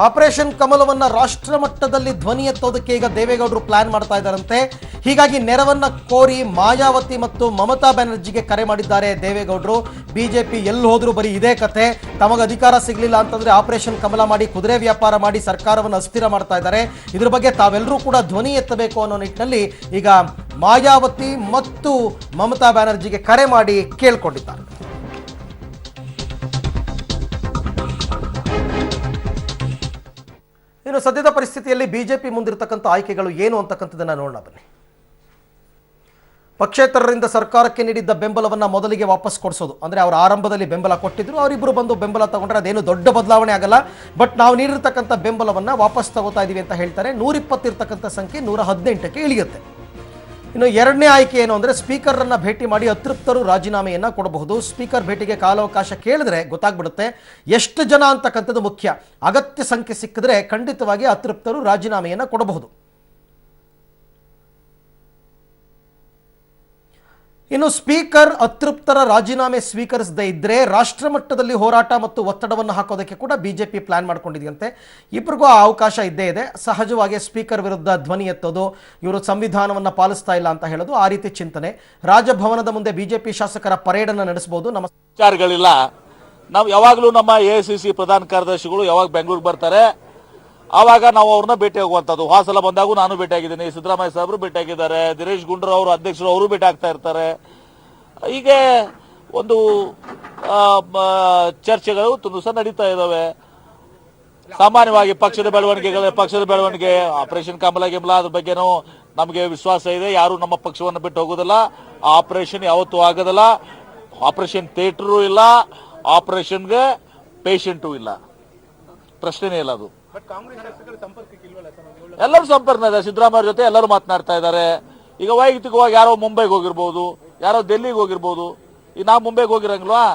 Operation ಕಮಲವನ್ನ ರಾಷ್ಟ್ರ ಮಟ್ಟದಲ್ಲಿ ಧ್ವನಿ ಎತ್ತೋದಕ್ಕೆ ಈಗ ದೇವೇಗೌಡರು ಪ್ಲಾನ್ ಮಾಡ್ತಾ ಇದ್ದಾರಂತೆ. ಹೀಗಾಗಿ ನೆರವನ್ನ ಕೋರಿ ಮಾಯಾವತಿ ಮತ್ತು ಮಮತಾ ಬ್ಯಾನರ್ಜಿಗೆ ಕರೆ ಮಾಡಿದ್ದಾರೆ ದೇವೇಗೌಡರು. ಬಿಜೆಪಿ ಎಲ್ಲಿ ಹೋದ್ರು ಬರೀ ಇದೇ ಕತೆ, ತಮಗೆ ಅಧಿಕಾರ ಸಿಗಲಿಲ್ಲ ಅಂತಂದ್ರೆ ಆಪರೇಷನ್ ಕಮಲ ಮಾಡಿ ಕುದುರೆ ವ್ಯಾಪಾರ ಮಾಡಿ ಸರ್ಕಾರವನ್ನು ಅಸ್ಥಿರ ಮಾಡ್ತಾ ಇದ್ದಾರೆ. ಇದ್ರ ಬಗ್ಗೆ ತಾವೆಲ್ಲರೂ ಕೂಡ ಧ್ವನಿ ಎತ್ತಬೇಕು ಅನ್ನೋ ನಿಟ್ಟಿನಲ್ಲಿ ಈಗ ಮಾಯಾವತಿ ಮತ್ತು ಮಮತಾ ಬ್ಯಾನರ್ಜಿಗೆ ಕರೆ ಮಾಡಿ ಕೇಳ್ಕೊಂಡಿದ್ದಾರೆ. ಇನ್ನು ಸದ್ಯದ ಪರಿಸ್ಥಿತಿಯಲ್ಲಿ ಬಿಜೆಪಿ ಮುಂದಿರತಕ್ಕಂಥ ಆಯ್ಕೆಗಳು ಏನು ಅಂತಕ್ಕಂಥದ್ದನ್ನು ನೋಡೋಣ ಬನ್ನಿ. ಪಕ್ಷೇತರರಿಂದ ಸರ್ಕಾರಕ್ಕೆ ನೀಡಿದ್ದ ಬೆಂಬಲವನ್ನು ಮೊದಲಿಗೆ ವಾಪಸ್ ಕೊಡಿಸೋದು, ಅಂದರೆ ಅವರು ಆರಂಭದಲ್ಲಿ ಬೆಂಬಲ ಕೊಟ್ಟಿದ್ರು, ಅವರಿಬ್ಬರು ಬಂದು ಬೆಂಬಲ ತಗೊಂಡ್ರೆ ಅದೇನು ದೊಡ್ಡ ಬದಲಾವಣೆ ಆಗಲ್ಲ, ಬಟ್ ನಾವು ನೀಡಿರ್ತಕ್ಕಂಥ ಬೆಂಬಲವನ್ನು ವಾಪಸ್ ತಗೋತಾ ಇದ್ದೀವಿ ಅಂತ ಹೇಳ್ತಾರೆ. 120 ಇರ್ತಕ್ಕಂಥ ಸಂಖ್ಯೆ 118ಕ್ಕೆ ಇಳಿಯುತ್ತೆ. ಇನ್ನು ಎರಡನೇ ಆಯ್ಕೆ ಏನು ಅಂದರೆ ಸ್ಪೀಕರ್ರನ್ನು ಭೇಟಿ ಮಾಡಿ ಅತೃಪ್ತರು ರಾಜೀನಾಮೆಯನ್ನು ಕೊಡಬಹುದು. ಸ್ಪೀಕರ್ ಭೇಟಿಗೆ ಕಾಲಾವಕಾಶ ಕೇಳಿದ್ರೆ ಗೊತ್ತಾಗ್ಬಿಡುತ್ತೆ ಎಷ್ಟು ಜನ ಅಂತಕ್ಕಂಥದ್ದು ಮುಖ್ಯ. ಅಗತ್ಯ ಸಂಖ್ಯೆ ಸಿಕ್ಕಿದ್ರೆ ಖಂಡಿತವಾಗಿ ಅತೃಪ್ತರು ರಾಜೀನಾಮೆಯನ್ನು ಕೊಡಬಹುದು. ಇನ್ನು ಸ್ಪೀಕರ್ ಅತೃಪ್ತರ ರಾಜೀನಾಮೆ ಸ್ವೀಕರಿಸದೇ ಇದ್ದರೆ ರಾಷ್ಟ್ರ ಮಟ್ಟದಲ್ಲಿ ಹೋರಾಟ ಮತ್ತು ಒತ್ತಡವನ್ನು ಹಾಕೋದಕ್ಕೆ ಕೂಡ ಬಿಜೆಪಿ ಪ್ಲಾನ್ ಮಾಡ್ಕೊಂಡಿದೆಯಂತೆ. ಇಬ್ಬರಿಗೂ ಆ ಅವಕಾಶ ಇದ್ದೇ ಇದೆ. ಸಹಜವಾಗಿ ಸ್ಪೀಕರ್ ವಿರುದ್ಧ ಧ್ವನಿ ಎತ್ತೋದು, ಇವರು ಸಂವಿಧಾನವನ್ನು ಪಾಲಿಸ್ತಾ ಇಲ್ಲ ಅಂತ ಹೇಳೋದು, ಆ ರೀತಿ ಚಿಂತನೆ. ರಾಜಭವನದ ಮುಂದೆ ಬಿಜೆಪಿ ಶಾಸಕರ ಪರೇಡ್ ಅನ್ನು ನಡೆಸಬಹುದು. ನಮ್ಮ ವಿಚಾರಗಳಿಲ್ಲ. ನಾವು ಯಾವಾಗಲೂ ನಮ್ಮ ಎಐಸಿಸಿ ಪ್ರಧಾನ ಕಾರ್ಯದರ್ಶಿಗಳು ಯಾವಾಗ ಬೆಂಗಳೂರಿಗೆ ಬರ್ತಾರೆ ಆವಾಗ ನಾವು ಅವ್ರನ್ನ ಭೇಟಿ ಆಗುವಂಥದ್ದು. ಸಲ ಬಂದಾಗೂ ನಾನು ಭೇಟಿ ಆಗಿದ್ದೀನಿ, ಸಿದ್ದರಾಮಯ್ಯ ಸಾಹೇಬರು ಭೇಟಿ ಆಗಿದ್ದಾರೆ, ದಿನೇಶ್ ಗುಂಡೂರಾವ್ ಅವರು ಅಧ್ಯಕ್ಷರು ಅವರು ಭೇಟಿ ಆಗ್ತಾ ಇರ್ತಾರೆ. ಹೀಗೆ ಒಂದು ಚರ್ಚೆಗಳು ತುಂಬ ಸಹ ನಡೀತಾ ಇದ್ದಾವೆ. ಸಾಮಾನ್ಯವಾಗಿ ಪಕ್ಷದ ಬೆಳವಣಿಗೆ ಆಪರೇಷನ್ ಕಮಲ ಗಿಮಲ ಅದ್ರ ಬಗ್ಗೆನೂ ನಮಗೆ ವಿಶ್ವಾಸ ಇದೆ. ಯಾರು ನಮ್ಮ ಪಕ್ಷವನ್ನು ಬಿಟ್ಟು ಹೋಗೋದಿಲ್ಲ. ಆಪರೇಷನ್ ಯಾವತ್ತೂ ಆಗೋದಿಲ್ಲ. ಆಪರೇಷನ್ ಥಿಯೇಟರು ಇಲ್ಲ, ಆಪರೇಷನ್ಗೆ ಪೇಷಂಟು ಇಲ್ಲ, ಪ್ರಶ್ನೆನೇ ಇಲ್ಲ. ಅದು ಎಲ್ಲರೂ ಸಂಪರ್ಕ ಇದೆ. ಸಿದ್ದರಾಮಯ್ಯ ಜೊತೆ ಎಲ್ಲರೂ ಮಾತನಾಡ್ತಾ ಇದ್ದಾರೆ. ಈಗ ವೈಯಕ್ತಿಕವಾಗಿ ಯಾರೋ ಮುಂಬೈಗೆ ಹೋಗಿರ್ಬೋದು, ಯಾರೋ ಡೆಲ್ಲಿಗೆ ಹೋಗಿರ್ಬೋದು. ಈಗ ನಾವು ಮುಂಬೈಗೆ ಹೋಗಿರಂಗಿಲ್ವಾ?